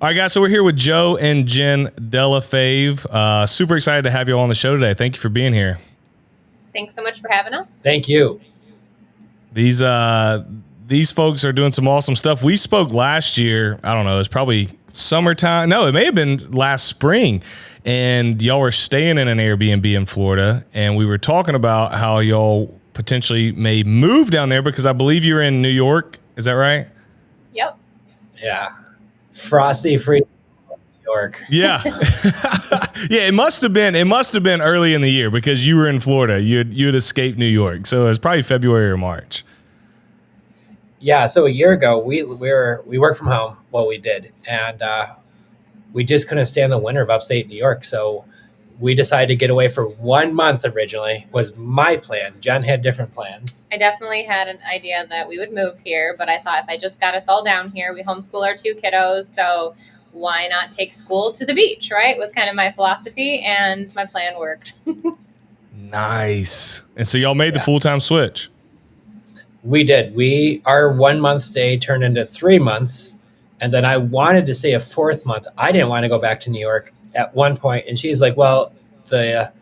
All right, guys. So we're here with Joe and Jenn Delle Fave. Super excited to have you all on the show today. Thank you for being here. Thanks so much for having us. Thank you. These folks are doing some awesome stuff. We spoke last year. I don't know. It's probably summertime. No, it may have been last spring. And y'all were staying in an Airbnb in Florida. And we were talking about how y'all potentially may move down there because I believe you're in New York. Is that right? Yep. Yeah. Frosty free New York. Yeah. Yeah, it must have been early in the year because you were in Florida. You had escaped New York. So it was probably February or March. Yeah, so a year ago we worked from home. Well, we did, and we just couldn't stand the winter of upstate New York. So we decided to get away for 1 month. Originally was my plan. Jen had different plans. I definitely had an idea that we would move here, but I thought if I just got us all down here, we homeschool our 2 kiddos, so why not take school to the beach, right? Was kind of my philosophy, and my plan worked. Nice. And so y'all made the full-time switch. We did. Our 1 month stay turned into 3 months, and then I wanted to stay a 4th month. I didn't want to go back to New York at one point, and she's like, well, the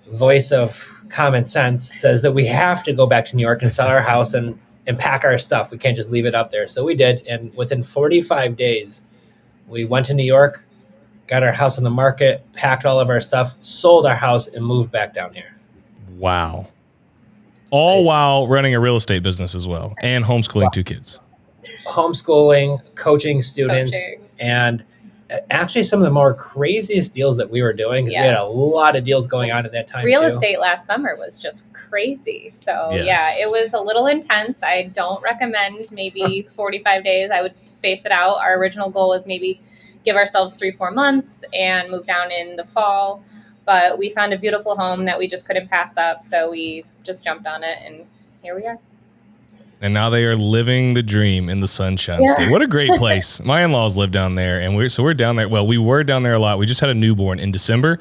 voice of common sense says that we have to go back to New York and sell our house and pack our stuff. We can't just leave it up there. So we did, and within 45 days, we went to New York, got our house on the market, packed all of our stuff, sold our house, and moved back down here. Wow. All while running a real estate business as well and homeschooling 2 kids. Homeschooling, coaching students, and actually some of the more craziest deals that we were doing. Yeah. We had a lot of deals going on at that time. Real estate last summer was just crazy. So yeah, it was a little intense. I don't recommend maybe 45 days. I would space it out. Our original goal was maybe give ourselves 3-4 months and move down in the fall. But we found a beautiful home that we just couldn't pass up. So we just jumped on it, and here we are. And now they are living the dream in the Sunshine State. What a great place. My in-laws live down there, and we're down there. Well, we were down there a lot. We just had a newborn in December.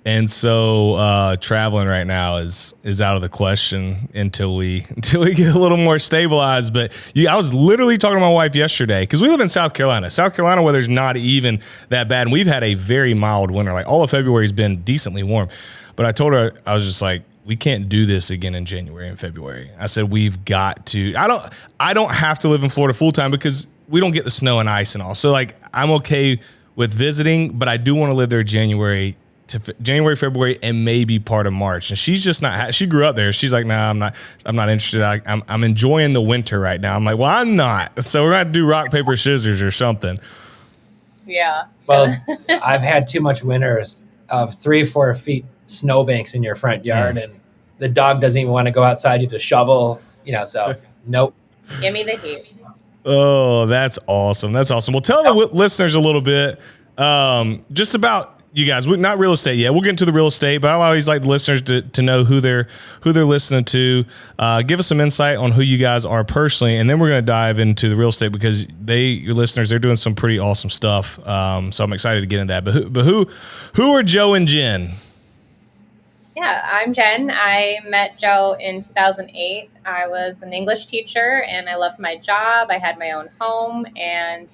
And so traveling right now is out of the question until we get a little more stabilized. But I was literally talking to my wife yesterday because we live in South Carolina. South Carolina weather's not even that bad. And we've had a very mild winter. Like all of February has been decently warm. But I told her, I was just like, we can't do this again in January and February. I said, we've got to. I don't have to live in Florida full time because we don't get the snow and ice and all. So like I'm okay with visiting, but I do want to live there January, February, and maybe part of March. And she's just not. She grew up there. She's like, nah, I'm not interested. I'm enjoying the winter right now. I'm like, well, I'm not. So we're gonna have to do rock paper scissors or something. Yeah. Well, I've had too much winters of 3-4 feet snowbanks in your front yard, and the dog doesn't even want to go outside. You have to shovel. So nope. Give me the heat. Oh, that's awesome. That's awesome. Well, tell the listeners a little bit just about you guys. We're not real estate yet. We'll get into the real estate, but I always like the listeners to know who they're listening to. Give us some insight on who you guys are personally, and then we're going to dive into the real estate because your listeners, they're doing some pretty awesome stuff. So I'm excited to get into that. But who are Joe and Jenn? Yeah, I'm Jenn. I met Joe in 2008. I was an English teacher, and I loved my job. I had my own home, and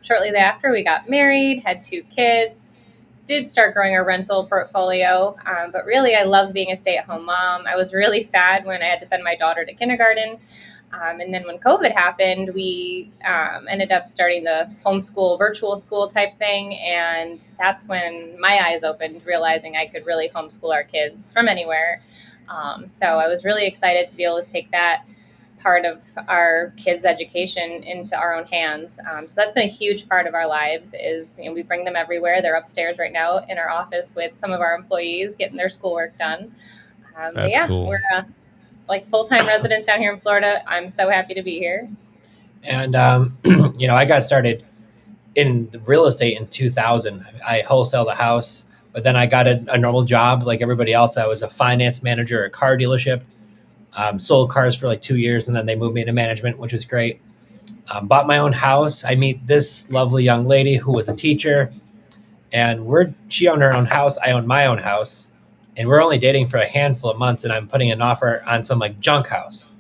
shortly thereafter, we got married, had 2 kids, did start growing our rental portfolio, but really, I loved being a stay-at-home mom. I was really sad when I had to send my daughter to kindergarten. And then when COVID happened, we ended up starting the homeschool, virtual school type thing. And that's when my eyes opened, realizing I could really homeschool our kids from anywhere. So I was really excited to be able to take that part of our kids' education into our own hands. So that's been a huge part of our lives is, we bring them everywhere. They're upstairs right now in our office with some of our employees getting their schoolwork done. That's cool. We're like full-time residents down here in Florida. I'm so happy to be here. And, I got started in real estate in 2000. I wholesaled a house, but then I got a normal job like everybody else. I was a finance manager at a car dealership, sold cars for like 2 years, and then they moved me into management, which was great. Bought my own house. I meet this lovely young lady who was a teacher, and she owned her own house. I owned my own house. And we're only dating for a handful of months, and I'm putting an offer on some like junk house.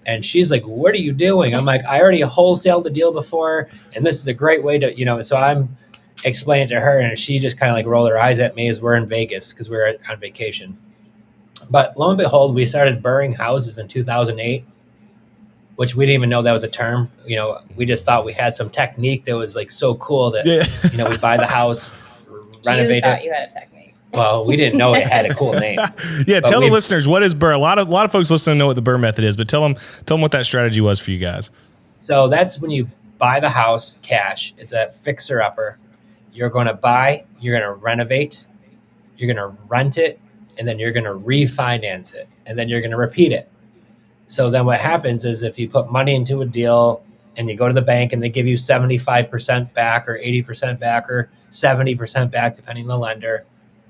And she's like, what are you doing? I'm like, I already wholesaled the deal before, and this is a great way to, so I'm explaining it to her, and she just kind of like rolled her eyes at me as we're in Vegas because we were on vacation. But lo and behold, we started burring houses in 2008, which we didn't even know that was a term. We just thought we had some technique that was like so cool that, we buy the house, renovate You thought it. you had a technique. Well, we didn't know it had a cool name. Yeah, tell the listeners, what is burr? A lot of folks listening know what the burr method is, but tell them what that strategy was for you guys. So that's when you buy the house cash. It's a fixer-upper. You're going to buy, you're going to renovate, you're going to rent it, and then you're going to refinance it, and then you're going to repeat it. So then what happens is if you put money into a deal and you go to the bank and they give you 75% back or 80% back or 70% back, depending on the lender,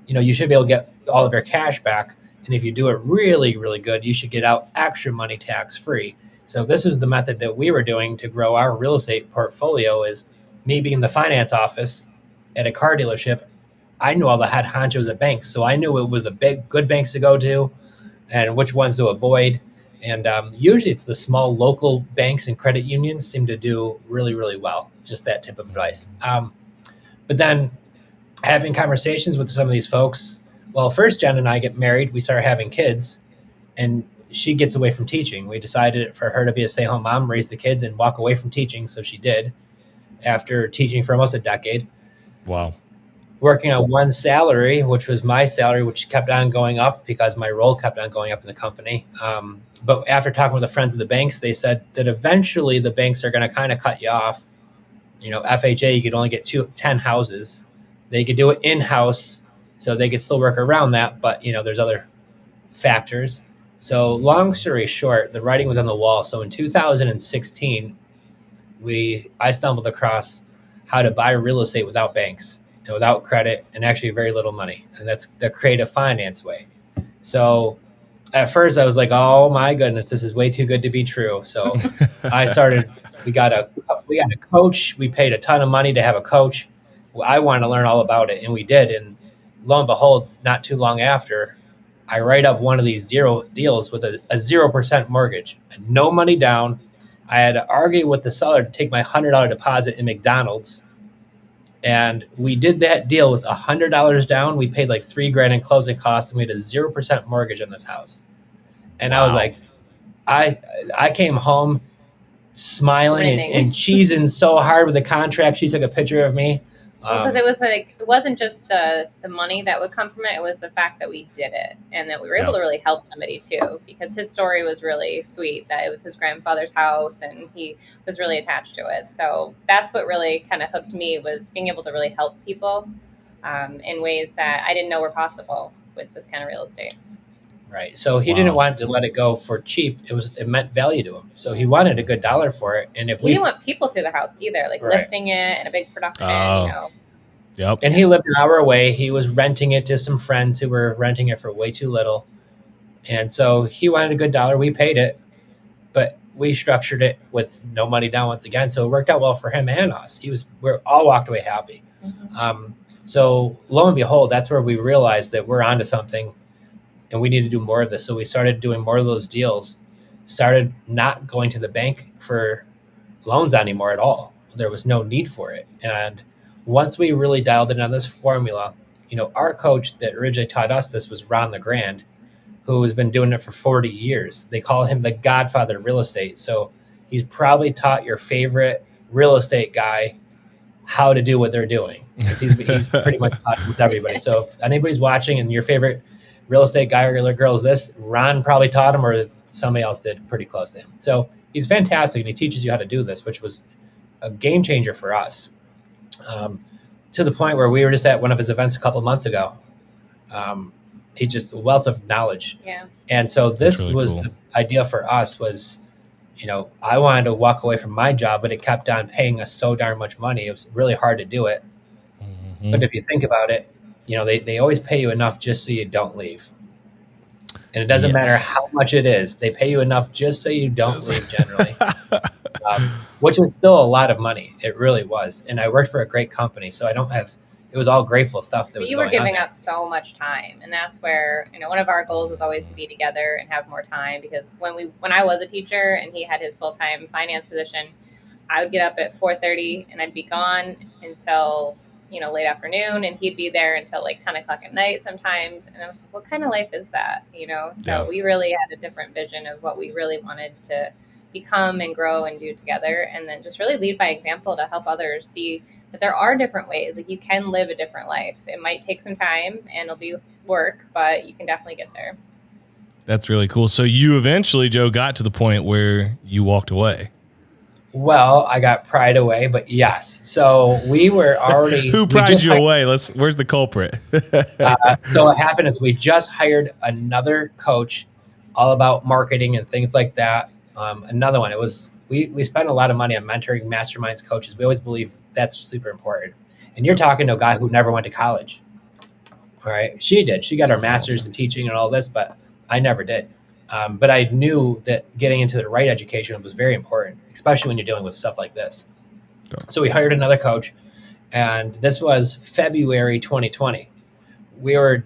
you should be able to get all of your cash back. And if you do it really, really good, you should get out extra money tax free. So this is the method that we were doing to grow our real estate portfolio. Is me being the finance office at a car dealership. I knew all the head honchos at banks. So I knew it was the good banks to go to and which ones to avoid. And usually it's the small local banks and credit unions seem to do really, really well. Just that type of advice. But then having conversations with some of these folks, well, first Jenn and I get married. We start having kids, and she gets away from teaching. We decided for her to be a stay-at-home mom, raise the kids, and walk away from teaching. So she did after teaching for almost a decade. Wow. Working on one salary, which was my salary, which kept on going up because my role kept on going up in the company. But after talking with the friends of the banks, they said that eventually the banks are going to kind of cut you off. FHA, you could only get 10 houses. They could do it in-house, so they could still work around that. But, there's other factors. So long story short, the writing was on the wall. So in 2016, I stumbled across how to buy real estate without banks and without credit and actually very little money. And that's the creative finance way. So at first I was like, oh my goodness, this is way too good to be true. So we got a coach. We paid a ton of money to have a coach. I wanted to learn all about it, and we did. And lo and behold, not too long after, I write up one of these deals with a 0% mortgage, no money down. I had to argue with the seller to take my $100 deposit in McDonald's. And we did that deal with $100 down. We paid like $3,000 in closing costs, and we had a 0% mortgage on this house. And wow. I was like, I came home smiling and cheesing so hard with the contract. She took a picture of me. Because it was like, it wasn't just the money that would come from it. It was the fact that we did it and that we were able to really help somebody too, because his story was really sweet, that it was his grandfather's house and he was really attached to it. So that's what really kind of hooked me, was being able to really help people in ways that I didn't know were possible with this kind of real estate. Right. So he didn't want to let it go for cheap. It meant value to him. So he wanted a good dollar for it. And if he didn't want people through the house either, like listing it and a big production, Yep. And he lived an hour away. He was renting it to some friends who were renting it for way too little. And so he wanted a good dollar. We paid it, but we structured it with no money down once again. So it worked out well for him and us. We're all walked away happy. Mm-hmm. So lo and behold, that's where we realized that we're onto something and we need to do more of this. So we started doing more of those deals, started not going to the bank for loans anymore at all. There was no need for it. And once we really dialed in on this formula, our coach that originally taught us this was Ron LeGrand, who has been doing it for 40 years. They call him the godfather of real estate. So he's probably taught your favorite real estate guy how to do what they're doing. He's pretty much taught with everybody. So if anybody's watching and your favorite real estate guy or girl is this, Ron probably taught him, or somebody else did pretty close to him. So he's fantastic, and he teaches you how to do this, which was a game changer for us. To the point where we were just at one of his events a couple of months ago. He's just a wealth of knowledge. Yeah. And so this really was cool. The idea for us was, I wanted to walk away from my job, but it kept on paying us so darn much money. It was really hard to do it. Mm-hmm. But if you think about it, they always pay you enough just so you don't leave. And it doesn't matter how much it is. They pay you enough just so you don't leave generally. Which was still a lot of money. It really was. And I worked for a great company, so I don't have it was all grateful stuff that But was you were going on giving there. up so much time, and that's where, one of our goals was always to be together and have more time, because when I was a teacher and he had his full-time finance position, I would get up at 4:30 and I'd be gone until late afternoon, and he'd be there until like 10 o'clock at night sometimes. And I was like, what kind of life is that? So Yeah. we really had a different vision of what we really wanted to become and grow and do together, and then just really lead by example to help others see that there are different ways. Like, you can live a different life. It might take some time and it'll be work, but you can definitely get there. That's really cool. So you eventually, Joe, got to the point where you walked away. Well, I got pried away, but yes. So we were already. Who pried you away? Where's the culprit? So what happened is we just hired another coach, all about marketing and things like that. Another one. It was we spent a lot of money on mentoring masterminds coaches. We always believe that's super important. And you're talking to a guy who never went to college. All right, she did. She got her master's in teaching and all this, but I never did. But I knew that getting into the right education was very important, especially when you're dealing with stuff like this. Sure. So we hired another coach, and this was February 2020. The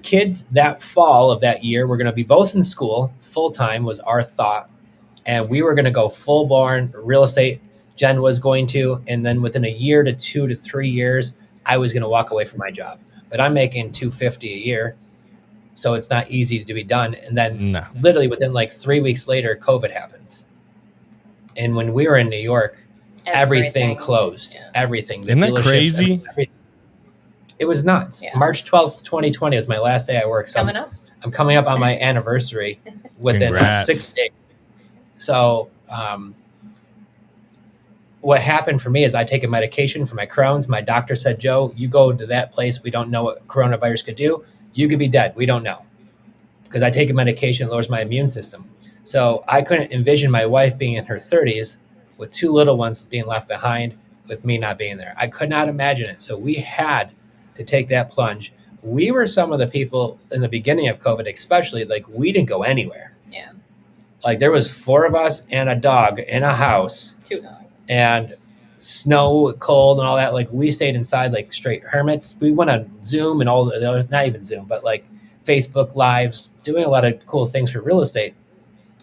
kids that fall of that year were going to be both in school full time, was our thought, and we were going to go full born real estate. Jen was going to, and then within a year to 2 to 3 years, I was going to walk away from my job. But I'm making $250 a year. So it's not easy to be done. And then literally within like 3 weeks later, COVID happens. And when we were in New York, everything closed. Yeah. Everything. Isn't that crazy? It was nuts. Yeah. March 12th, 2020 was my last day at work. So I'm coming up on my anniversary within 6 days. So what happened for me is I take a medication for my Crohn's. My doctor said, Joe, you go to that place. We don't know what coronavirus could do. You could be dead. We don't know. Because I take a medication that lowers my immune system. So I couldn't envision my wife being in her 30s with 2 little ones being left behind with me not being there. I could not imagine it. So we had to take that plunge. We were some of the people in the beginning of COVID, especially, like, we didn't go anywhere. Yeah. Like, there was 4 of us and a dog in a house. 2 dogs. And snow, cold, and all that. Like, we stayed inside like straight hermits. We went on Zoom and all the other, not even Zoom, but like Facebook Lives, doing a lot of cool things for real estate,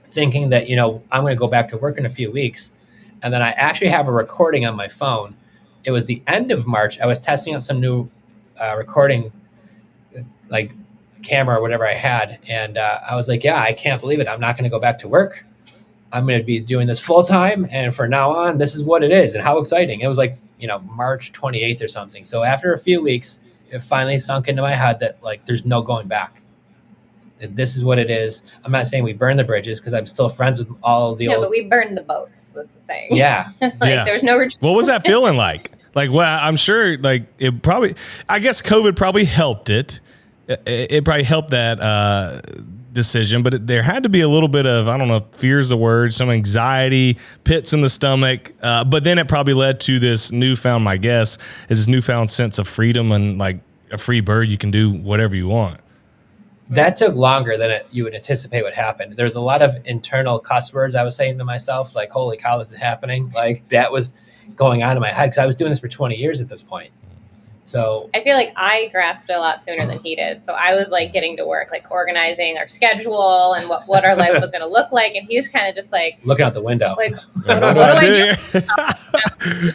thinking that, I'm going to go back to work in a few weeks. And then I actually have a recording on my phone. It was the end of March. I was testing out some new recording, like camera or whatever I had. And I was like, yeah, I can't believe it. I'm not going to go back to work. I'm going to be doing this full time. And from now on, this is what it is. And how exciting. It was like, March 28th or something. So after a few weeks, it finally sunk into my head that, like, there's no going back. This is what it is. I'm not saying we burn the bridges, because I'm still friends with all the old. Yeah, but we burned the boats, was the saying. Yeah. There's no retreat. What was that feeling like? Like, well, I'm sure, like, I guess COVID probably helped it. It probably helped that decision, but there had to be a little bit of, I don't know, fear's the word, some anxiety, pits in the stomach. But then it probably led to this newfound, my guess, is this newfound sense of freedom, and like a free bird, you can do whatever you want. That took longer than you would anticipate would happen. There's a lot of internal cuss words I was saying to myself, like, holy cow, this is happening. Like, that was going on in my head, because I was doing this for 20 years at this point. So I feel like I grasped it a lot sooner than he did. So I was like getting to work, like organizing our schedule and what our life was going to look like. And he was kind of just like looking out the window. Like, what do I do?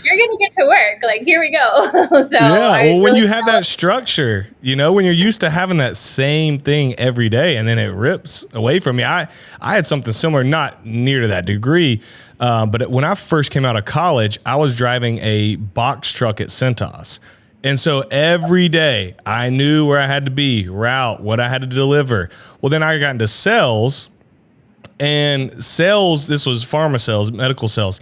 You're going to get to work. Like, here we go. So yeah. Well, when you have that structure, when you're used to having that same thing every day, and then it rips away from you. I had something similar, not near to that degree. But when I first came out of college, I was driving a box truck at Centos. And so every day I knew where I had to be, route, what I had to deliver. Well, then I got into sales, and sales, this was pharma sales, medical sales.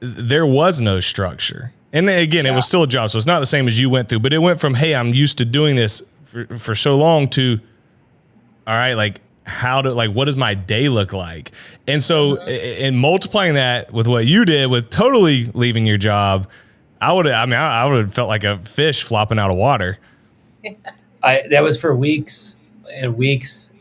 There was no structure. And again, it was still a job. So it's not the same as you went through, but it went from, hey, I'm used to doing this for so long, to, all right, like, what does my day look like? And so in multiplying that with what you did with totally leaving your job, I would have felt like a fish flopping out of water. That was for weeks and weeks,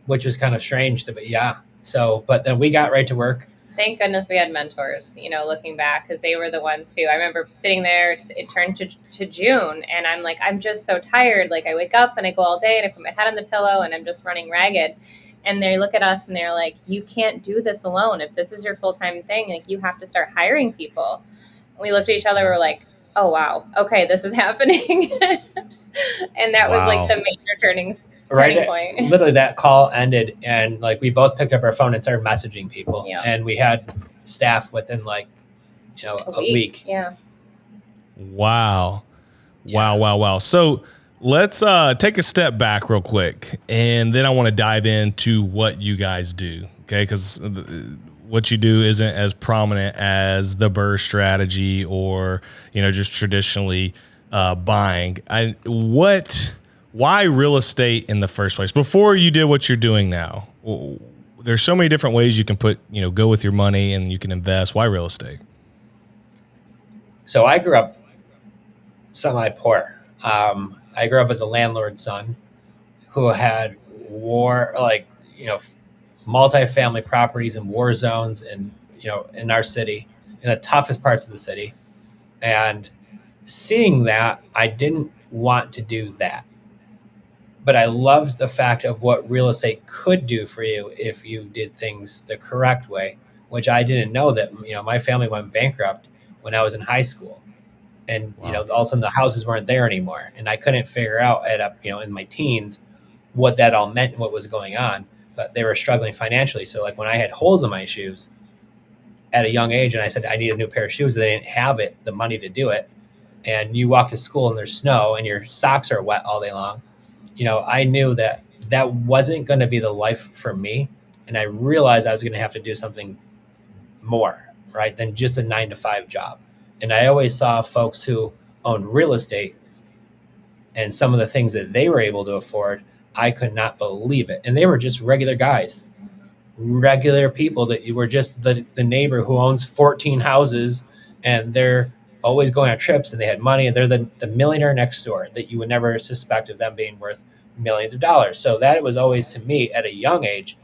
which was kind of strange. But yeah. So, but then we got right to work. thank goodness we had mentors, looking back, because they were the ones who I remember sitting there. It turned to June, and I'm like, I'm just so tired. Like, I wake up and I go all day and I put my head on the pillow and I'm just running ragged. And they look at us and they're like, you can't do this alone. If this is your full-time thing, like, you have to start hiring people. And we looked at each other, we're like, oh, wow, okay, this is happening. And that was like the major turning point. Literally that call ended and like we both picked up our phone and started messaging people. Yeah. And we had staff within like, a week. Yeah. Wow. So let's take a step back real quick, and then I want to dive into what you guys do. Okay. Because what you do isn't as prominent as the BRRRR strategy or, just traditionally buying. Why real estate in the first place? Before you did what you're doing now, there's so many different ways you can go with your money and you can invest. Why real estate? So I grew up semi-poor. I grew up as a landlord's son who had multifamily properties in war zones and, in our city, in the toughest parts of the city. And seeing that, I didn't want to do that. But I loved the fact of what real estate could do for you if you did things the correct way, which I didn't know that, my family went bankrupt when I was in high school. And, all of a sudden the houses weren't there anymore. And I couldn't figure out in my teens what that all meant and what was going on. But they were struggling financially. So like when I had holes in my shoes at a young age and I said, I need a new pair of shoes, they didn't have the money to do it. And you walk to school and there's snow and your socks are wet all day long. I knew that wasn't going to be the life for me. And I realized I was going to have to do something more, right, than just a 9-to-5 job. And I always saw folks who owned real estate and some of the things that they were able to afford. I could not believe it. And they were just regular guys, regular people that you were just the neighbor who owns 14 houses and they're always going on trips and they had money and they're the millionaire next door that you would never suspect of them being worth millions of dollars. So that was always, to me, at a young age,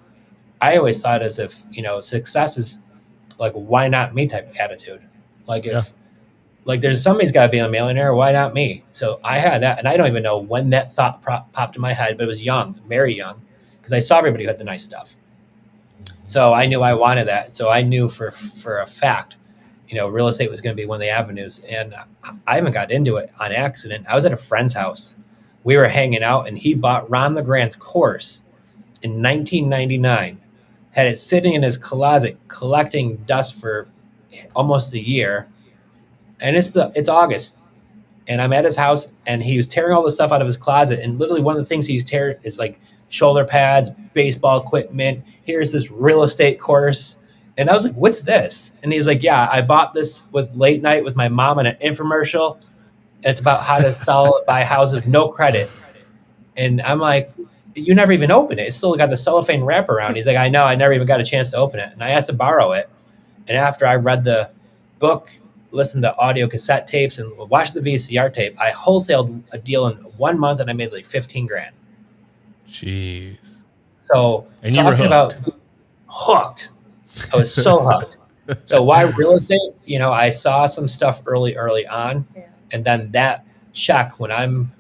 I always thought as if, success is like, why not me type of attitude. Like if there's somebody's got to be a millionaire, why not me? So I had that. And I don't even know when that thought popped in my head, but it was young, very young, because I saw everybody who had the nice stuff. So I knew I wanted that. So I knew for a fact, real estate was going to be one of the avenues. And I haven't got into it on accident. I was at a friend's house. We were hanging out and he bought Ron LeGrand's course in 1999, had it sitting in his closet collecting dust for almost a year. And it's August and I'm at his house and he was tearing all the stuff out of his closet. And literally one of the things he's tearing is like shoulder pads, baseball equipment. Here's this real estate course. And I was like, what's this? And he's like, yeah, I bought this with late night with my mom in an infomercial. It's about how to buy houses with no credit. And I'm like, you never even opened it. It's still got the cellophane wrap around. He's like, I know, I never even got a chance to open it. And I asked to borrow it. And after I read the book, listened to audio cassette tapes and watched the VCR tape, I wholesaled a deal in 1 month and I made like $15,000. Jeez. So and you were hooked. I was so hooked. So why real estate? I saw some stuff early on. Yeah. And then that check when I'm,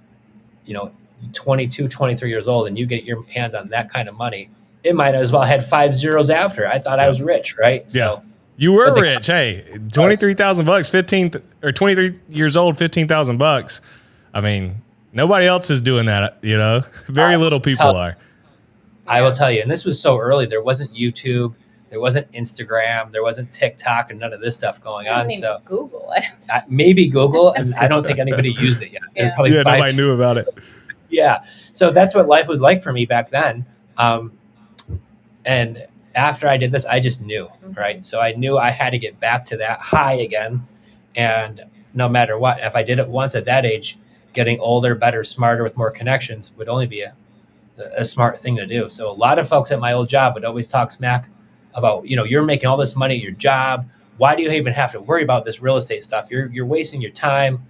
22, 23 years old and you get your hands on that kind of money, it might as well had 5 zeros after. I thought I was rich, right? Yeah. So you were rich. Hey, $23,000, 15 or 23 years old, $15,000. I mean, nobody else is doing that, Very little people are. I will tell you, and this was so early, there wasn't YouTube. There wasn't Instagram. There wasn't TikTok and none of this stuff going on. So Google. Maybe Google, and I don't think anybody used it yet. Yeah, nobody knew about it. Yeah. So that's what life was like for me back then. And after I did this, I just knew, right? So I knew I had to get back to that high again. And no matter what, if I did it once at that age, getting older, better, smarter, with more connections would only be a smart thing to do. So a lot of folks at my old job would always talk smack about, you're making all this money at your job. Why do you even have to worry about this real estate stuff? You're wasting your time.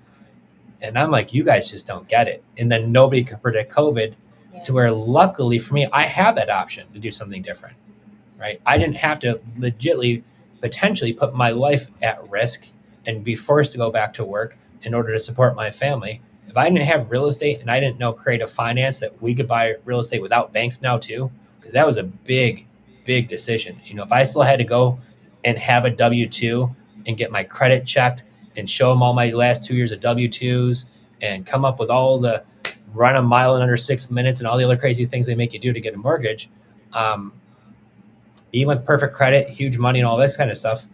And I'm like, you guys just don't get it. And then nobody could predict COVID to where, luckily for me, I have that option to do something different, right? I didn't have to legitly potentially put my life at risk and be forced to go back to work in order to support my family. If I didn't have real estate and I didn't know creative finance, that we could buy real estate without banks now too, because that was a big, big decision. If I still had to go and have a W-2 and get my credit checked and show them all my last 2 years of W-2s and come up with all the run a mile in under 6 minutes and all the other crazy things they make you do to get a mortgage, even with perfect credit, huge money and all this kind of stuff,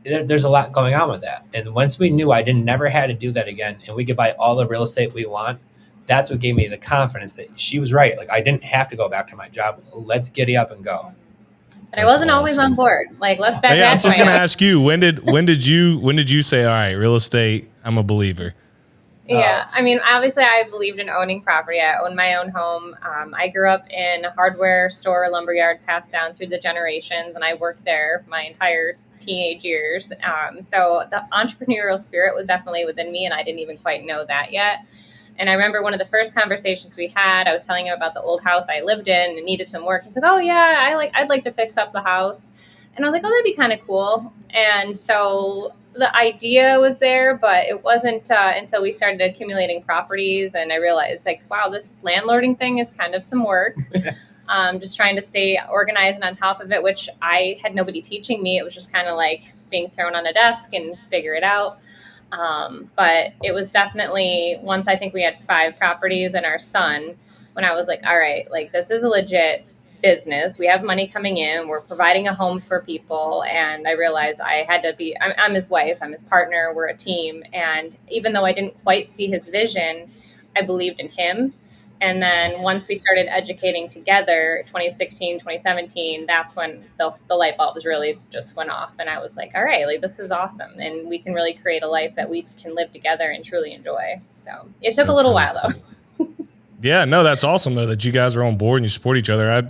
there's a lot going on with that. And once we knew I didn't never had to do that again and we could buy all the real estate we want, that's what gave me the confidence that she was right. Like, I didn't have to go back to my job. Let's giddy up and go. But I wasn't always on board. Like, let's back. Yeah, I was just going to ask you, when did you say, all right, real estate, I'm a believer? Yeah, I mean, obviously, I believed in owning property. I owned my own home. I grew up in a hardware store, lumberyard, passed down through the generations, and I worked there my entire teenage years. So the entrepreneurial spirit was definitely within me, and I didn't even quite know that yet. And I remember one of the first conversations we had, I was telling him about the old house I lived in and needed some work. He's like, oh, yeah, I'd like to fix up the house. And I was like, oh, that'd be kind of cool. And so the idea was there, but it wasn't until we started accumulating properties and I realized, like, wow, this landlording thing is kind of some work. Just trying to stay organized and on top of it, which I had nobody teaching me. It was just kind of like being thrown on a desk and figure it out. But it was definitely, once I think we had 5 properties and our son, when I was like, all right, like, this is a legit business. We have money coming in. We're providing a home for people. And I realized I had to be, I'm his wife, I'm his partner, we're a team. And even though I didn't quite see his vision, I believed in him. And then once we started educating together, 2016, 2017, that's when the light bulbs really just went off. And I was like, all right, like, this is awesome. And we can really create a life that we can live together and truly enjoy. So it took a little while, though. Yeah, no, that's awesome, though, that you guys are on board and you support each other.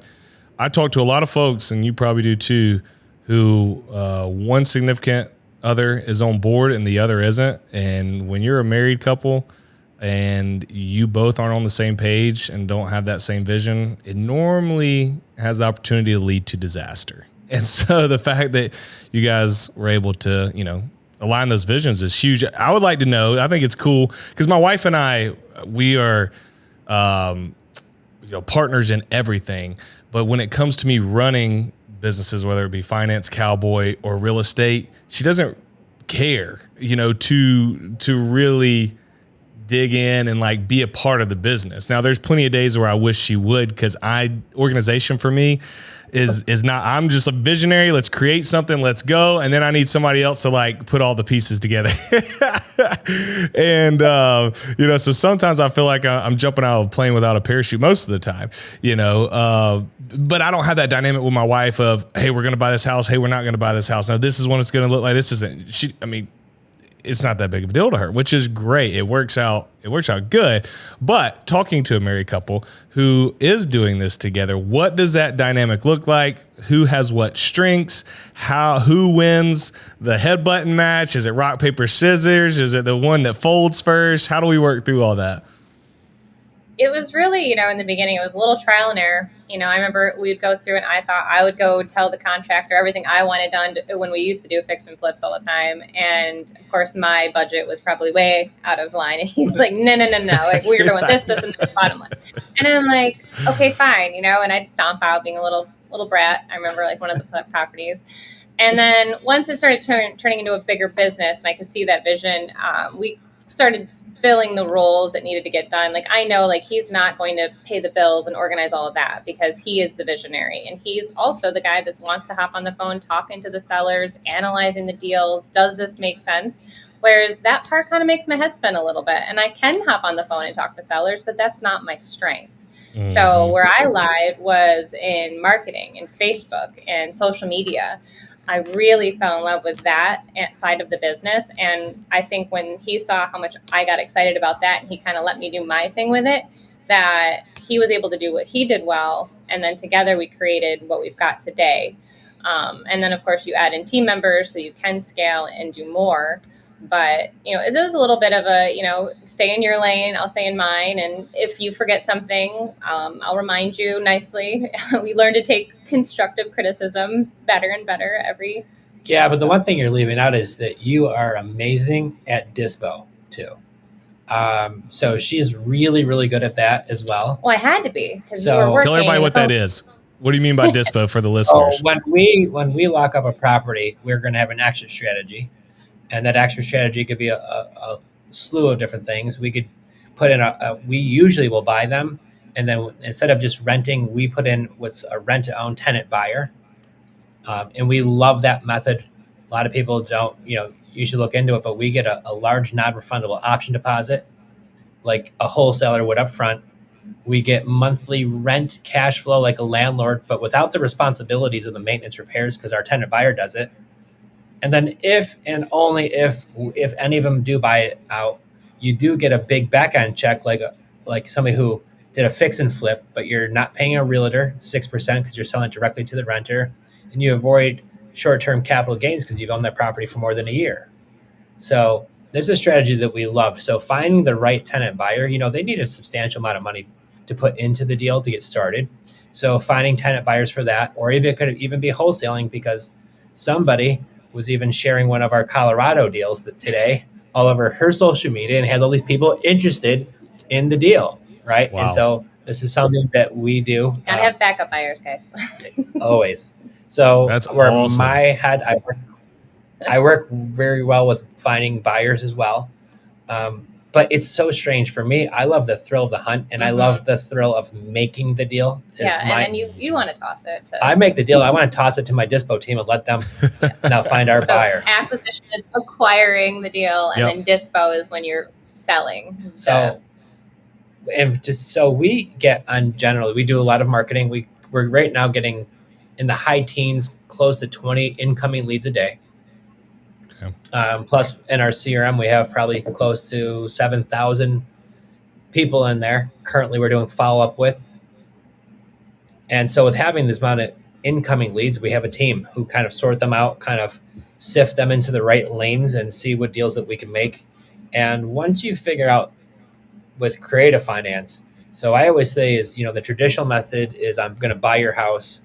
I talk to a lot of folks, and you probably do too, who one significant other is on board and the other isn't. And when you're a married couple and you both aren't on the same page and don't have that same vision, it normally has the opportunity to lead to disaster. And so the fact that you guys were able to, align those visions is huge. I would like to know, I think it's cool because my wife and I, we are, partners in everything. But when it comes to me running businesses, whether it be finance, cowboy, or real estate, she doesn't care, to really dig in and like be a part of the business. Now, there's plenty of days where I wish she would, because organization for me is not, I'm just a visionary. Let's create something. Let's go. And then I need somebody else to like put all the pieces together. And, so sometimes I feel like I'm jumping out of a plane without a parachute most of the time, but I don't have that dynamic with my wife of, hey, we're going to buy this house. Hey, we're not going to buy this house. Now, this is what it's going to look like. This isn't, it's not that big of a deal to her, which is great. It works out good. But talking to a married couple who is doing this together, what does that dynamic look like? Who has what strengths? Who wins the headbutton match? Is it rock, paper, scissors? Is it the one that folds first? How do we work through all that? It was really, in the beginning, it was a little trial and error. I remember we'd go through and I thought I would go tell the contractor everything I wanted done when we used to do fix and flips all the time. And of course, my budget was probably way out of line. And he's like, no. Like, we're doing this, and this bottom line. And I'm like, okay, fine. And I'd stomp out being a little brat. I remember like one of the properties. And then once it started turning into a bigger business and I could see that vision, we started filling the roles that needed to get done. Like, I know, like, he's not going to pay the bills and organize all of that because he is the visionary. And he's also the guy that wants to hop on the phone, talking to the sellers, analyzing the deals. Does this make sense? Whereas that part kind of makes my head spin a little bit. And I can hop on the phone and talk to sellers, but that's not my strength. Mm-hmm. So where I lied was in marketing and Facebook and social media. I really fell in love with that side of the business. And I think when he saw how much I got excited about that, and he kind of let me do my thing with it, that he was able to do what he did well. And then together we created what we've got today. And then, of course, you add in team members so you can scale and do more. But, it was a little bit of a, stay in your lane, I'll stay in mine. And if you forget something, I'll remind you nicely. We learn to take constructive criticism better and better every Yeah, but the one thing you're leaving out is that you are amazing at dispo too. So she's really, really good at that as well. Well, I had to be because you So- were working. Tell everybody what that is. What do you mean by dispo for the So listeners? when we lock up a property, we're going to have an exit strategy, and that exit strategy could be a slew of different things. We could put in we usually will buy them, and then instead of just renting, we put in what's a rent-to-own tenant buyer, and we love that method. A lot of people don't, you should look into it, but we get a large non-refundable option deposit, like a wholesaler would up front. We get monthly rent cash flow like a landlord, but without the responsibilities of the maintenance repairs because our tenant buyer does it. And then if and only if any of them do buy it out, you do get a big back end check like somebody who did a fix and flip, but you're not paying a realtor 6% because you're selling it directly to the renter, and you avoid short-term capital gains because you've owned that property for more than a year. So this is a strategy that we love. So finding the right tenant buyer, they need a substantial amount of money to put into the deal to get started. So finding tenant buyers for that, or even it could even be wholesaling, because somebody was even sharing one of our Colorado deals that today all over her social media and has all these people interested in the deal, right? Wow. And so this is something that we do. Gotta have backup buyers, guys. Always. So That's where awesome. my head, I work very well with finding buyers as well. But it's so strange for me. I love the thrill of the hunt, and I love the thrill of making the deal. Yeah, and then you want to toss it. I make the deal. I want to toss it to my dispo team and let them now find our buyer. Acquisition is acquiring the deal, and Yep. then dispo is when you're selling. So we get on generally, we do a lot of marketing. We're right now getting in the high teens, close to 20 incoming leads a day. Okay. Plus, in our CRM, we have probably close to 7,000 people in there. Currently, we're doing follow-up with. And so with having this amount of incoming leads, we have a team who kind of sort them out, kind of sift them into the right lanes and see what deals that we can make. And once you figure out with creative finance, so I always say is, the traditional method is I'm going to buy your house,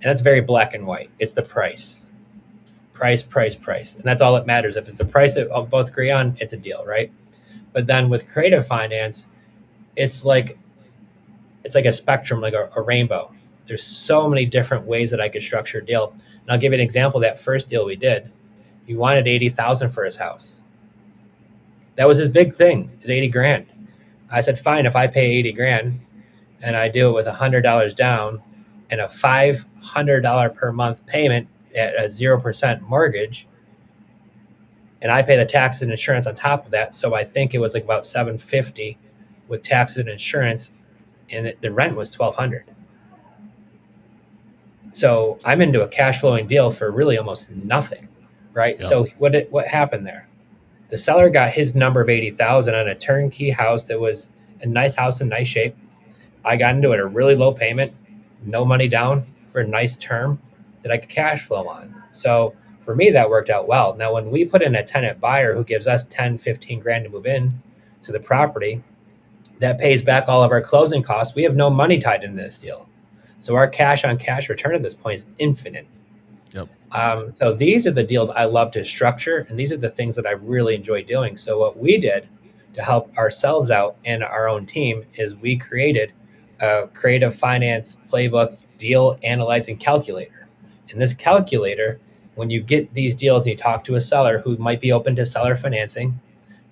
and that's very black and white. It's the price. And that's all that matters. If it's the price that I'll both agree on, it's a deal, right? But then with creative finance, it's like a spectrum, like a rainbow. There's so many different ways that I could structure a deal. And I'll give you an example. That first deal we did, he wanted $80,000 for his house. That was his big thing, is $80,000. I said, fine, if I pay $80,000 and I do it with $100 down and a $500 per month payment at a 0% mortgage, and I pay the tax and insurance on top of that. So I think it was like about $750 with tax and insurance, and the rent was $1,200. So I'm into a cash flowing deal for really almost nothing, right? Yep. So what happened there? The seller got his number of $80,000 on a turnkey house that was a nice house in nice shape. I got into it at a really low payment, no money down for a nice term that I could cash flow on. So for me, that worked out well. Now, when we put in a tenant buyer who gives us 10, 15 grand to move in to the property, that pays back all of our closing costs. We have no money tied into this deal. So our cash on cash return at this point is infinite. Yep. So these are the deals I love to structure, and these are the things that I really enjoy doing. So what we did to help ourselves out and our own team is we created a creative finance playbook deal analyzing calculator. And this calculator, when you get these deals and you talk to a seller who might be open to seller financing,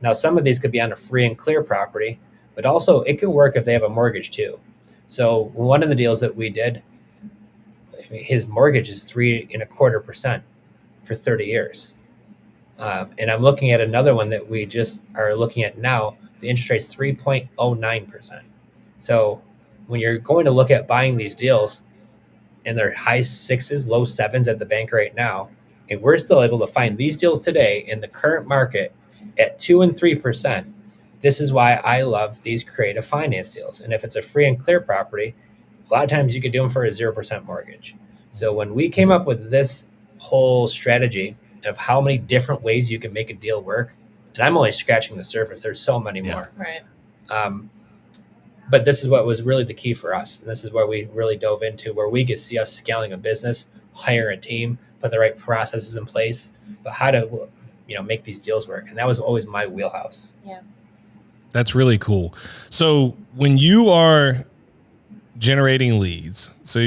now some of these could be on a free and clear property, but also it could work if they have a mortgage too. So one of the deals that we did, his mortgage is 3.25% for 30 years. And I'm looking at another one that we just are looking at now. The interest rate's 3.09%. So when you're going to look at buying these deals, and they're high sixes, low sevens at the bank right now, and we're still able to find these deals today in the current market at 2% and 3%. This is why I love these creative finance deals. And if it's a free and clear property, a lot of times you could do them for a 0% mortgage. So when we came up with this whole strategy of how many different ways you can make a deal work, and I'm only scratching the surface, there's so many more. Right. But this is what was really the key for us. And this is where we really dove into, where we could see us scaling a business, hire a team, put the right processes in place, but how to, make these deals work. And that was always my wheelhouse. Yeah. That's really cool. So when you are generating leads, so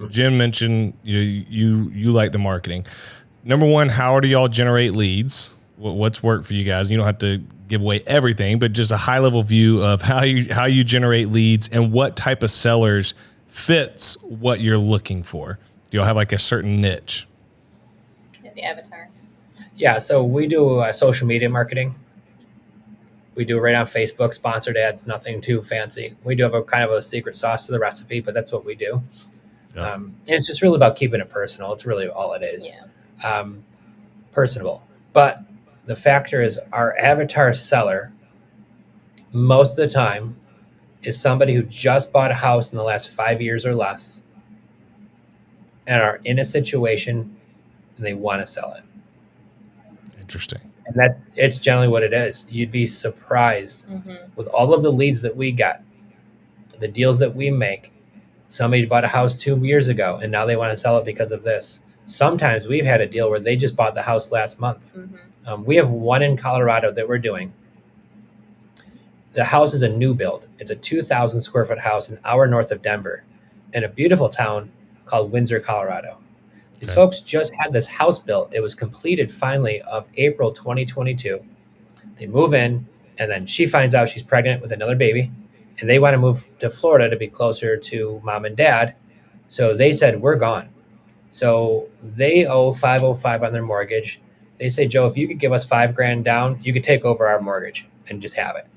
Jim mentioned you like the marketing. Number one, how do y'all generate leads? What's worked for you guys? You don't have to give away everything, but just a high level view of how you generate leads and what type of sellers fits what you're looking for. Do y'all have like a certain niche? Yeah, the avatar. Yeah, so we do social media marketing. We do it right on Facebook, sponsored ads, nothing too fancy. We do have a kind of a secret sauce to the recipe, but that's what we do. Yeah. And it's just really about keeping it personal. It's really all it is. Yeah. Personable. But the factor is our avatar seller, most of the time, is somebody who just bought a house in the last 5 years or less and are in a situation and they want to sell it. Interesting. And it's generally what it is. You'd be surprised with all of the leads that we got, the deals that we make. Somebody bought a house 2 years ago and now they want to sell it because of this. Sometimes we've had a deal where they just bought the house last month. We have one in Colorado that we're doing. The house is a new build. It's a 2,000 square foot house an hour north of Denver in a beautiful town called Windsor, Colorado. These folks just had this house built. It was completed finally of April 2022. They move in, and then she finds out she's pregnant with another baby, and they want to move to Florida to be closer to mom and dad. So they said, we're gone. So they owe $505 on their mortgage. They say, Joe, if you could give us $5,000 down, you could take over our mortgage and just have it.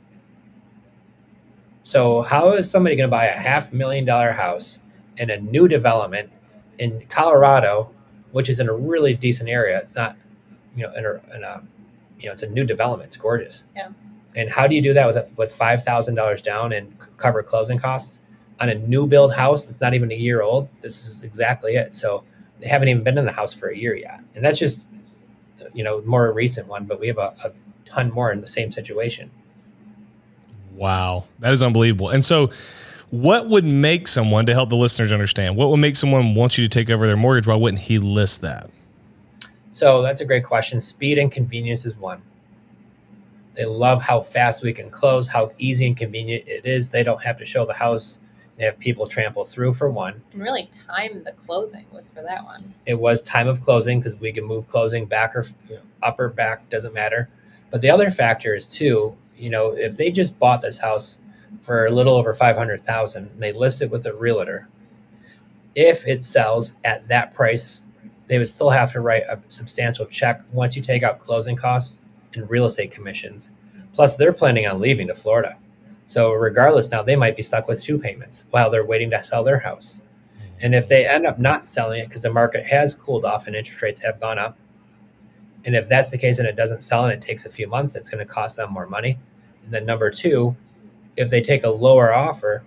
So how is somebody going to buy a $500,000 house in a new development in Colorado, which is in a really decent area? It's not, it's a new development. It's gorgeous. Yeah. And how do you do that with $5,000 down and cover closing costs on a new build house that's not even a year old? This is exactly it. So they haven't even been in the house for a year yet. And that's just, more recent one, but we have a ton more in the same situation. Wow. That is unbelievable. And so what would make someone, to help the listeners understand, what would make someone want you to take over their mortgage? Why wouldn't he list that? So that's a great question. Speed and convenience is one. They love how fast we can close, how easy and convenient it is. They don't have to show the house. They have people trample through, for one. And really time the closing was for that one. It was time of closing because we can move closing back or up or back, doesn't matter. But the other factor is too, if they just bought this house for a little over $500,000 and they list it with a realtor, if it sells at that price, they would still have to write a substantial check once you take out closing costs and real estate commissions. Plus, they're planning on leaving to Florida. So regardless, now they might be stuck with 2 payments while they're waiting to sell their house. And if they end up not selling it because the market has cooled off and interest rates have gone up, and if that's the case and it doesn't sell and it takes a few months, it's going to cost them more money. And then number 2, if they take a lower offer,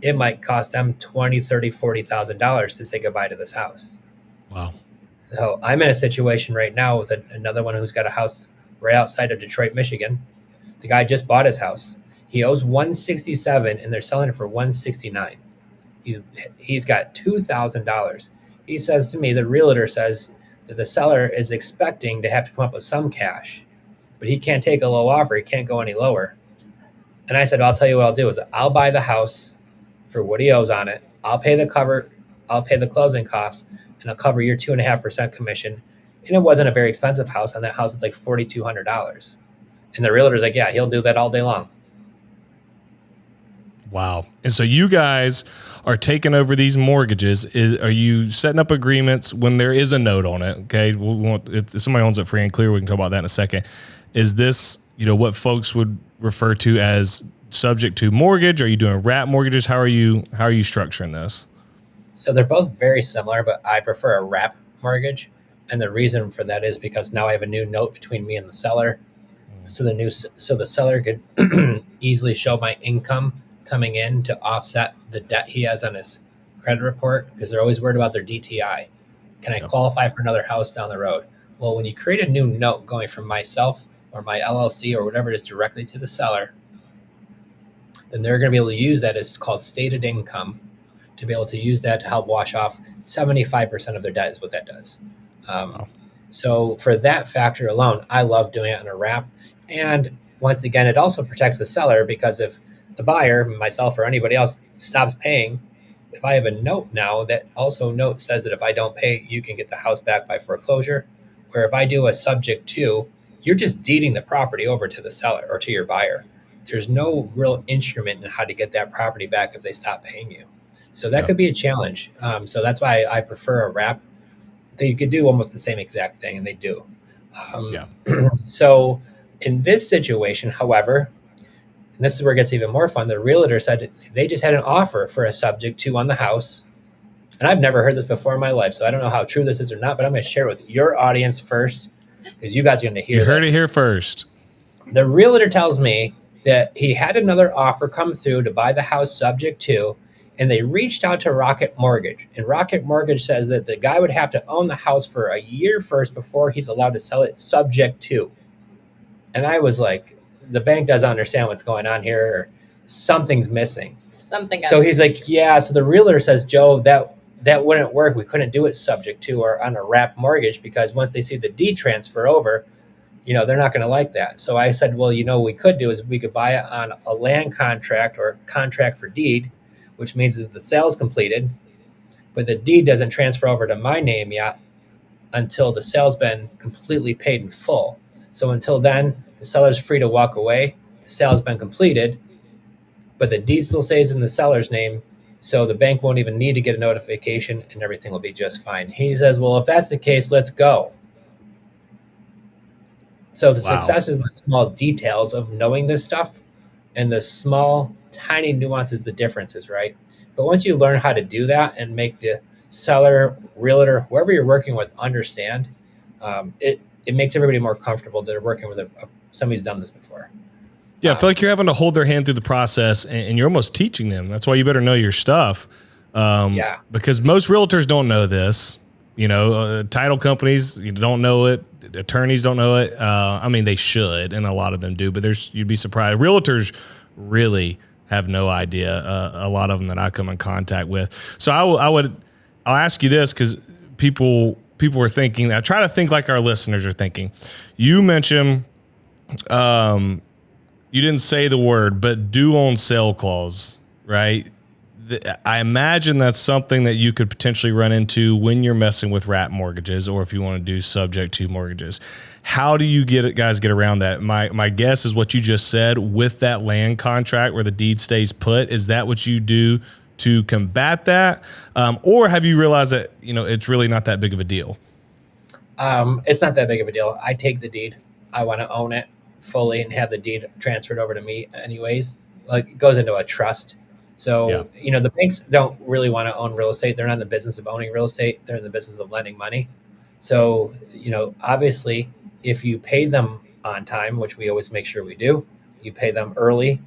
it might cost them $20,000, $30,000, $40,000 to say goodbye to this house. Wow. So I'm in a situation right now with another one who's got a house right outside of Detroit, Michigan. The guy just bought his house. He owes $167 and they're selling it for $169. He's got $2,000. He says to me, the realtor says that the seller is expecting to have to come up with some cash, but he can't take a low offer. He can't go any lower. And I said, I'll tell you what I'll do is I'll buy the house for what he owes on it. I'll pay the closing costs, and I'll cover your 2.5% commission. And it wasn't a very expensive house. On that house, it's like $4,200. And the realtor's like, yeah, he'll do that all day long. Wow. And so you guys are taking over these mortgages. Are you setting up agreements when there is a note on it? Okay. If somebody owns it free and clear, we can talk about that in a second. Is this, what folks would refer to as subject to mortgage? Are you doing wrap mortgages? How are you structuring this? So they're both very similar, but I prefer a wrap mortgage. And the reason for that is because now I have a new note between me and the seller. So the seller could easily show my income coming in to offset the debt he has on his credit report, because they're always worried about their DTI. Can I qualify for another house down the road? Well, when you create a new note going from myself or my LLC or whatever it is directly to the seller, then they're going to be able to use that as called stated income to be able to use that to help wash off 75% of their debt is what that does. Um, so for that factor alone, I love doing it on a wrap. And once again, it also protects the seller because if the buyer, myself or anybody else, stops paying, if I have a note now that also note says that if I don't pay, you can get the house back by foreclosure. Where if I do a subject to, you're just deeding the property over to the seller or to your buyer. There's no real instrument in how to get that property back if they stop paying you. So that Yeah. could be a challenge. So that's why I prefer a wrap. They could do almost the same exact thing, and they do. Yeah. So in this situation, however, and this is where it gets even more fun, the realtor said they just had an offer for a subject to on the house. And I've never heard this before in my life, so I don't know how true this is or not, but I'm going to share it with your audience first because you guys are going to hear You heard this. it here first. The realtor tells me that he had another offer come through to buy the house subject to, and they reached out to Rocket Mortgage. And Rocket Mortgage says that the guy would have to own the house for a year first before he's allowed to sell it subject to. And I was like, the bank doesn't understand what's going on here, or something's missing. So he's like, yeah. So the realtor says, Joe, that wouldn't work. We couldn't do it subject to or on a wrap mortgage because once they see the deed transfer over, they're not going to like that. So I said, well, what we could do is we could buy it on a land contract or contract for deed, which means is the sale is completed, but the deed doesn't transfer over to my name yet until the sale's been completely paid in full. So until then, the seller's free to walk away. The sale's been completed, but the deed still stays in the seller's name. So the bank won't even need to get a notification and everything will be just fine. He says, well, if that's the case, let's go. So the success is in the small details of knowing this stuff and the small, tiny nuances, the differences, right? But once you learn how to do that and make the seller, realtor, whoever you're working with understand, it makes everybody more comfortable that they're working with somebody who's done this before. Yeah, I feel like you're having to hold their hand through the process, and you're almost teaching them. That's why you better know your stuff. Because most realtors don't know this. Title companies don't know it. Attorneys don't know it. I mean, they should, and a lot of them do. But you'd be surprised. Realtors really have no idea. A lot of them that I come in contact with. So I'll ask you this because people are thinking. I try to think like our listeners are thinking. You mentioned. You didn't say the word, but due on sale clause, right? I imagine that's something that you could potentially run into when you're messing with wrap mortgages, or if you want to do subject to mortgages. How do you guys get around that? My guess is what you just said with that land contract where the deed stays put. Is that what you do to combat that? Or have you realized that, it's really not that big of a deal? It's not that big of a deal. I take the deed. I want to own it fully and have the deed transferred over to me anyways. Like, it goes into a trust. So, the banks don't really want to own real estate. They're not in the business of owning real estate. They're in the business of lending money. So, obviously, if you pay them on time, which we always make sure we do, you pay them early.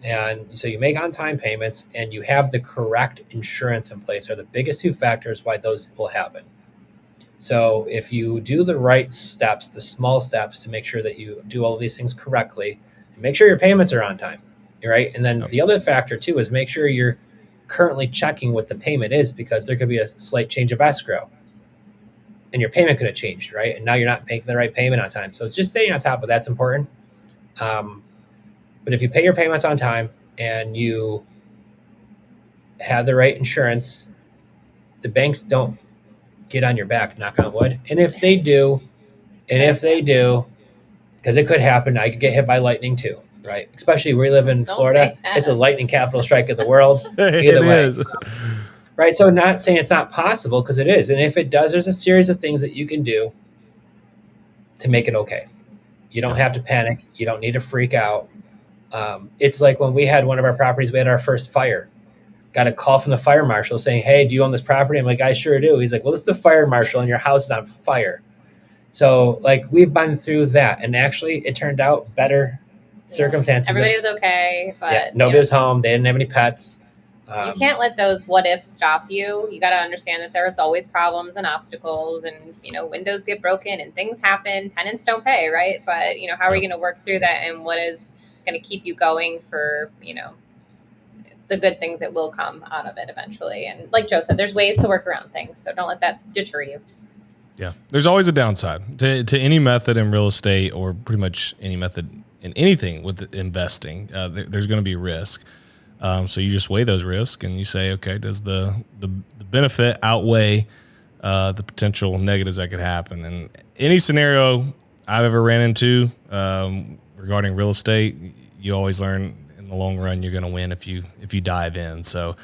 And so you make on-time payments and you have the correct insurance in place are the biggest two factors why those will happen. So if you do the right steps, the small steps to make sure that you do all of these things correctly, and make sure your payments are on time, right? And then the other factor too is make sure you're currently checking what the payment is, because there could be a slight change of escrow and your payment could have changed, right? And now you're not making the right payment on time. So just staying on top of that's important. But if you pay your payments on time and you have the right insurance, the banks don't get on your back, knock on wood. And if they do, because it could happen, I could get hit by lightning too, right? Especially where we live in Florida. It's a lightning capital strike of the world. Either way. Is. Right. So not saying it's not possible, because it is. And if it does, there's a series of things that you can do to make it okay. You don't have to panic. You don't need to freak out. It's like when we had one of our properties, we had our first fire. Got a call from the fire marshal saying, hey, do you own this property? I'm like, I sure do. He's like, well, this is the fire marshal and your house is on fire. So we've been through that. And actually it turned out better circumstances. Everybody was okay. But nobody was home. They didn't have any pets. You can't let those what ifs stop you. You got to understand that there's always problems and obstacles, and, windows get broken and things happen. Tenants don't pay, right? But, how are you going to work through that, and what is going to keep you going for, the good things that will come out of it eventually. And like Joe said, there's ways to work around things. So don't let that deter you. Yeah. There's always a downside to any method in real estate, or pretty much any method in anything with investing. There's going to be risk. So you just weigh those risks and you say, okay, does the benefit outweigh the potential negatives that could happen? And any scenario I've ever ran into regarding real estate, you always learn in the long run you're going to win if you dive in. So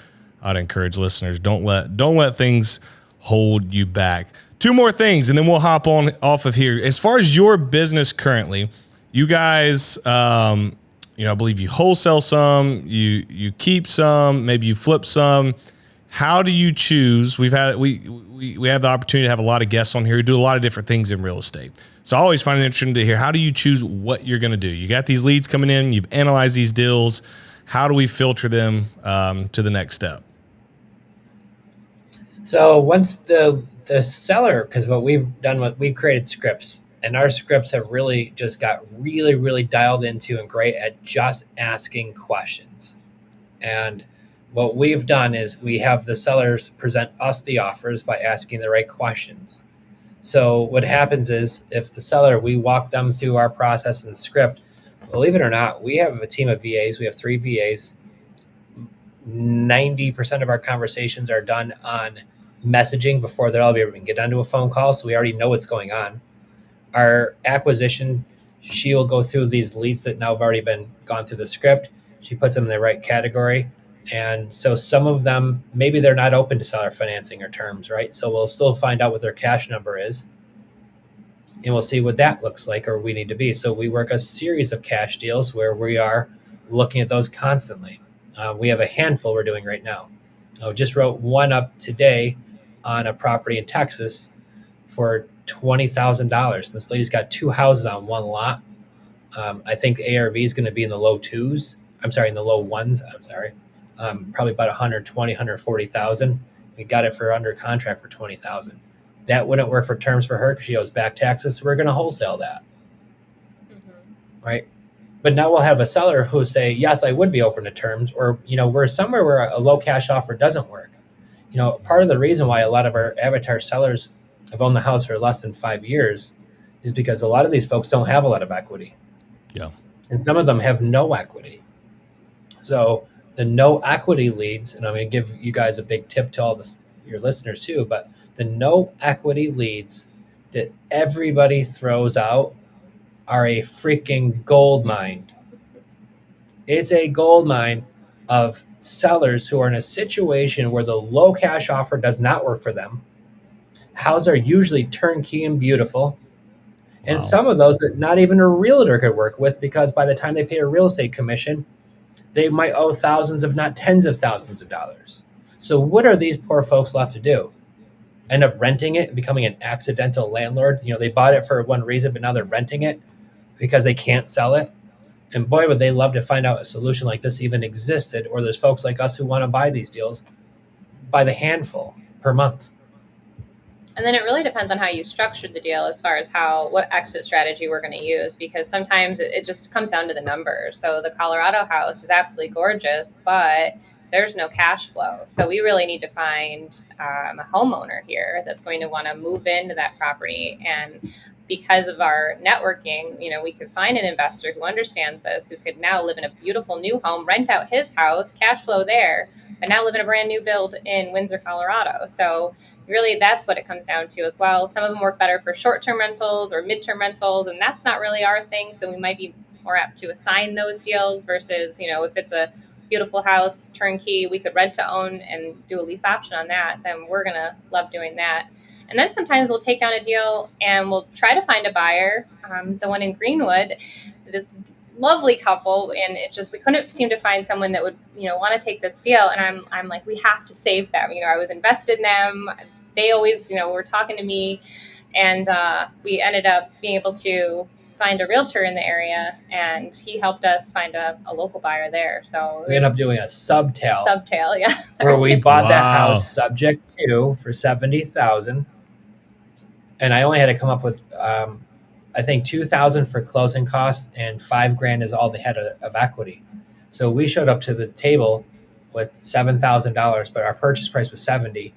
I'd encourage listeners, don't let things hold you back. Two more things, and then we'll hop on off of here. As far as your business currently, you guys, I believe you wholesale some, you keep some, maybe you flip some. How do you choose? We have the opportunity to have a lot of guests on here who do a lot of different things in real estate. So I always find it interesting to hear, how do you choose what you're going to do? You got these leads coming in, you've analyzed these deals. How do we filter them to the next step? So once the seller, because what we've done, we've created scripts, and our scripts have really just got really, really dialed into and great at just asking questions. And what we've done is we have the sellers present us the offers by asking the right questions. So what happens is, if the seller, we walk them through our process and script, believe it or not, we have a team of VAs. We have 3 VAs. 90% of our conversations are done on messaging before they'll ever even get onto a phone call. So we already know what's going on. Our acquisition, she will go through these leads that now have already been gone through the script. She puts them in the right category. And so some of them, maybe they're not open to seller financing or terms, right? So we'll still find out what their cash number is, and we'll see what that looks like, or we need to be. So we work a series of cash deals where we are looking at those constantly. We have a handful we're doing right now. I just wrote one up today on a property in Texas for $20,000. This lady's got 2 houses on one lot. I think ARV is going to be in the low twos. In the low ones. Probably about 120, 140,000. We got it for under contract for 20,000. That wouldn't work for terms for her because she owes back taxes. So we're going to wholesale that. Mm-hmm. Right. But now we'll have a seller who say, yes, I would be open to terms, or, we're somewhere where a low cash offer doesn't work. Part of the reason why a lot of our avatar sellers have owned the house for less than 5 years is because a lot of these folks don't have a lot of equity. Yeah. And some of them have no equity. So the no equity leads, and I'm going to give you guys a big tip to all your listeners too, but the no equity leads that everybody throws out are a freaking gold mine. It's a gold mine of sellers who are in a situation where the low cash offer does not work for them. Houses are usually turnkey and beautiful. And Wow. Some of those that not even a realtor could work with, because by the time they pay a real estate commission, they might owe thousands, if not tens of thousands of dollars. So what are these poor folks left to do? End up renting it and becoming an accidental landlord? They bought it for one reason, but now they're renting it because they can't sell it. And boy, would they love to find out a solution like this even existed, or there's folks like us who want to buy these deals by the handful per month. And then it really depends on how you structured the deal as far as what exit strategy we're going to use, because sometimes it just comes down to the numbers. So the Colorado house is absolutely gorgeous, but there's no cash flow. So we really need to find a homeowner here that's going to want to move into that property. And because of our networking, we could find an investor who understands this, who could now live in a beautiful new home, rent out his house, cash flow there, but now live in a brand new build in Windsor, Colorado. So really, that's what it comes down to as well. Some of them work better for short-term rentals or mid-term rentals, and that's not really our thing. So we might be more apt to assign those deals versus, if it's a beautiful house, turnkey, we could rent to own and do a lease option on that, then we're going to love doing that. And then sometimes we'll take down a deal and we'll try to find a buyer. The one in Greenwood, this lovely couple, and we couldn't seem to find someone that would, want to take this deal. And I'm like, we have to save them. I was invested in them. They always, were talking to me, and we ended up being able to find a realtor in the area, and he helped us find a local buyer there. So we ended up doing a subtail, yeah, where we bought that house subject to for $70,000, and I only had to come up with I think $2,000 for closing costs, and $5,000 is all they had of equity. So we showed up to the table with $7,000, but our purchase price was $70,000.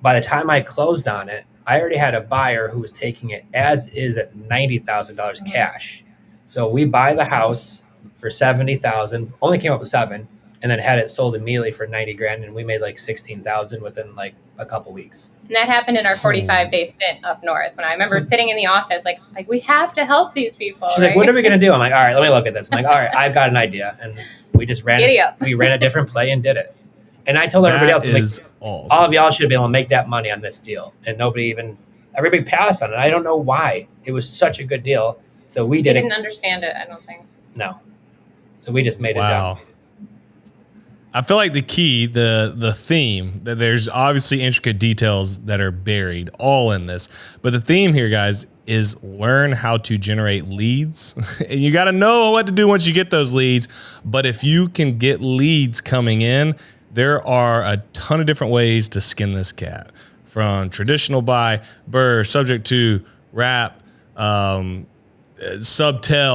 By the time I closed on it, I already had a buyer who was taking it as is at $90,000 cash. So we buy the house for 70,000, only came up with 7, and then had it sold immediately for 90 grand, and we made like 16,000 within like a couple weeks. And that happened in our 45-day stint up north. When I remember sitting in the office, like we have to help these people. She's like, "What are we gonna do?" I'm like, "All right, let me look at this." I'm like, "All right, I've got an idea," and we just ran it. We ran a different play and did it. And I told everybody else, like, awesome. All of y'all should be able to make that money on this deal, and everybody passed on it. I don't know why. It was such a good deal, so we did it. Didn't understand it, I don't think. No, so we just made it done. I feel like the key, the theme, that there's obviously intricate details that are buried all in this, but the theme here, guys, is learn how to generate leads. And you got to know what to do once you get those leads. But if you can get leads coming in, there are a ton of different ways to skin this cat, from traditional buy, burr, subject to, wrap, subtel.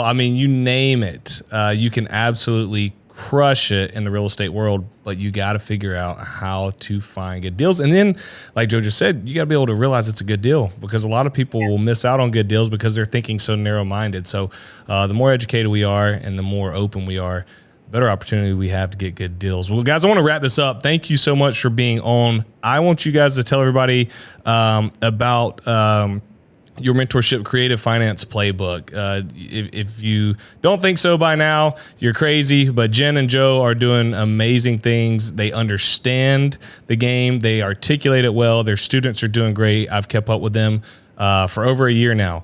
I mean, you name it. You can absolutely crush it in the real estate world, but you got to figure out how to find good deals. And then, like Joe just said, you got to be able to realize it's a good deal, because a lot of people will miss out on good deals because they're thinking so narrow-minded. So the more educated we are and the more open we are, the better opportunity we have to get good deals. Well, guys, I want to wrap this up. Thank you so much for being on. I want you guys to tell everybody about your mentorship creative finance playbook. If you don't think so by now, you're crazy, but Jenn and Joe are doing amazing things. They understand the game. They articulate it well. Their students are doing great. I've kept up with them for over a year now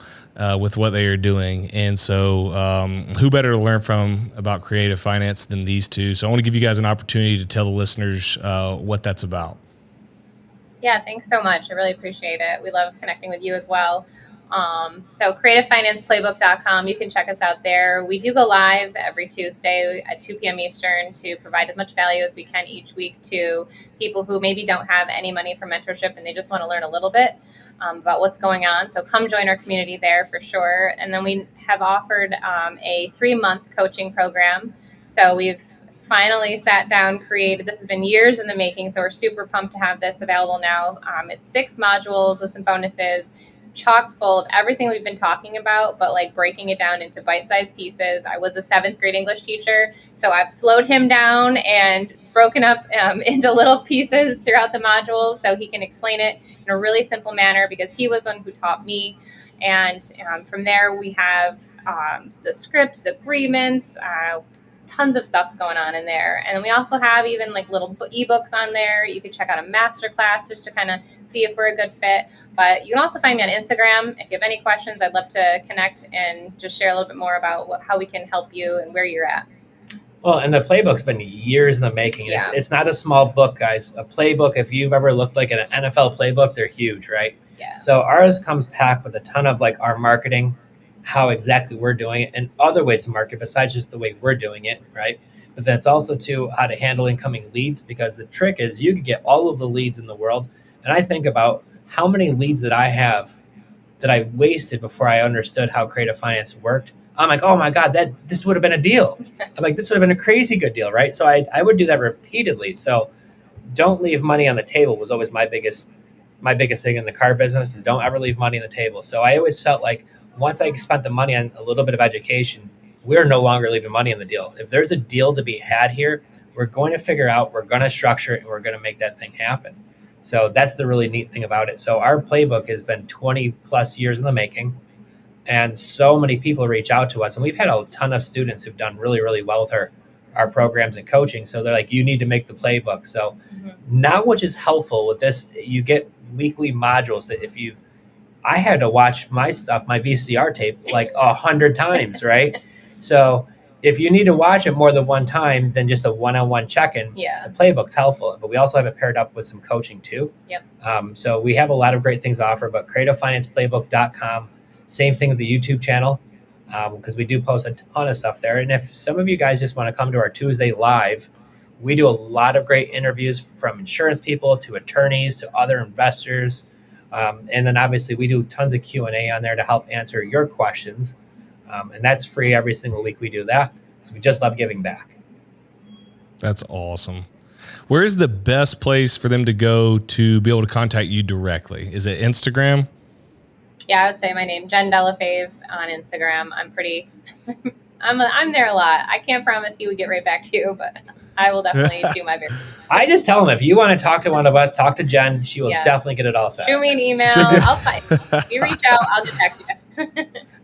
with what they are doing. And so who better to learn from about creative finance than these two? So I want to give you guys an opportunity to tell the listeners what that's about. Yeah, thanks so much. I really appreciate it. We love connecting with you as well. So creativefinanceplaybook.com, you can check us out there. We do go live every Tuesday at 2 p.m. Eastern to provide as much value as we can each week to people who maybe don't have any money for mentorship and they just want to learn a little bit about what's going on. So come join our community there for sure. And then we have offered a 3-month coaching program. So we've finally sat down, created. This has been years in the making, so we're super pumped to have this available now. It's 6 modules with some bonuses, chock full of everything we've been talking about, but like breaking it down into bite-sized pieces. I was a 7th grade English teacher, so I've slowed him down and broken up into little pieces throughout the modules so he can explain it in a really simple manner, because he was one who taught me. And from there, we have the scripts, agreements, tons of stuff going on in there. And then we also have even like little ebooks on there. You can check out a masterclass just to kind of see if we're a good fit. But you can also find me on Instagram. If you have any questions, I'd love to connect and just share a little bit more about how we can help you and where you're at. Well, and the playbook's been years in the making. Yeah. It's not a small book, guys. A playbook, if you've ever looked like an NFL playbook, they're huge, right? Yeah. So ours comes packed with a ton of like our marketing, how exactly we're doing it, and other ways to market besides just the way we're doing it, right? But that's also to how to handle incoming leads, because the trick is you can get all of the leads in the world. And I think about how many leads that I have that I wasted before I understood how creative finance worked. I'm like, oh my God, this would have been a deal. I'm like, this would have been a crazy good deal, right? So I would do that repeatedly. So don't leave money on the table was always my biggest thing in the car business, is don't ever leave money on the table. So I always felt like once I spent the money on a little bit of education, we're no longer leaving money on the deal. If there's a deal to be had here, we're going to figure out, we're going to structure it, and we're going to make that thing happen. So that's the really neat thing about it. So our playbook has been 20 plus years in the making, and so many people reach out to us, and we've had a ton of students who've done really, really well with our programs and coaching. So they're like, you need to make the playbook. So now, which is helpful with this, you get weekly modules that I had to watch my stuff, my VCR tape, like 100 times, right? So if you need to watch it more than one time than just a one-on-one check-in, the playbook's helpful. But we also have it paired up with some coaching too. Yep. So we have a lot of great things to offer, but creativefinanceplaybook.com, same thing with the YouTube channel, because we do post a ton of stuff there. And if some of you guys just want to come to our Tuesday live, we do a lot of great interviews from insurance people to attorneys to other investors. And then obviously we do tons of Q&A on there to help answer your questions. And that's free every single week we do that. So we just love giving back. That's awesome. Where is the best place for them to go to be able to contact you directly? Is it Instagram? Yeah, I would say my name, Jenn Delle Fave on Instagram. I'm pretty, I'm there a lot. I can't promise he would get right back to you, but I will definitely do my very best. I just tell them, if you want to talk to one of us, talk to Jenn. She will definitely get it all set. Shoot me an email. I'll find you. If you reach out, I'll get back to you.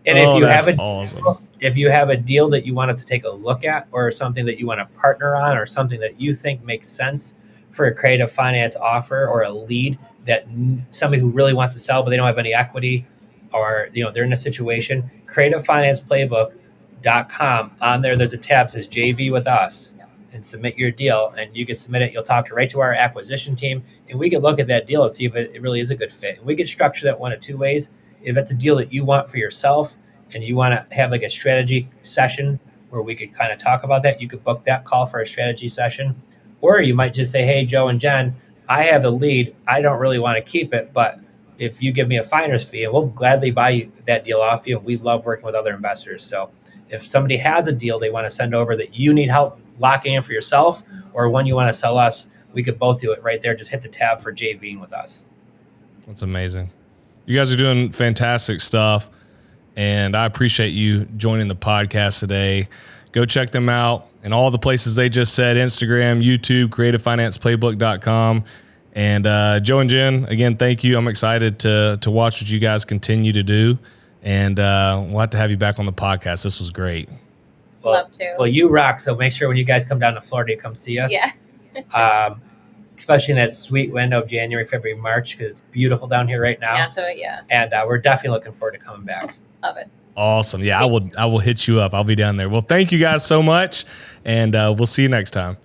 And if you have awesome. If you have a deal that you want us to take a look at, or something that you want to partner on, or something that you think makes sense for a creative finance offer, or a lead that somebody who really wants to sell but they don't have any equity, or they're in a situation, creativefinanceplaybook.com. On there's a tab that says JV with us, and submit your deal, and you can submit it. You'll talk right to our acquisition team, and we can look at that deal and see if it really is a good fit. And we can structure that one of two ways. If it's a deal that you want for yourself and you want to have like a strategy session where we could kind of talk about that, you could book that call for a strategy session. Or you might just say, hey, Joe and Jenn, I have the lead. I don't really want to keep it, but if you give me a finder's fee, and we'll gladly buy you that deal off you. And we love working with other investors. So if somebody has a deal they want to send over that you need help locking in for yourself, or one you want to sell us, we could both do it right there. Just hit the tab for JVing with us. That's amazing. You guys are doing fantastic stuff, and I appreciate you joining the podcast today. Go check them out in all the places they just said: Instagram, YouTube, creativefinanceplaybook.com. And Joe and Jenn, again, thank you. I'm excited to watch what you guys continue to do, and we'll have to have you back on the podcast. This was great. Love to. Well, you rock. So make sure when you guys come down to Florida, you come see us. Yeah. Especially in that sweet window of January, February, March, because it's beautiful down here right now. Yeah. And we're definitely looking forward to coming back. Love it. Awesome. Yeah, I will hit you up. I'll be down there. Well, thank you guys so much, and we'll see you next time.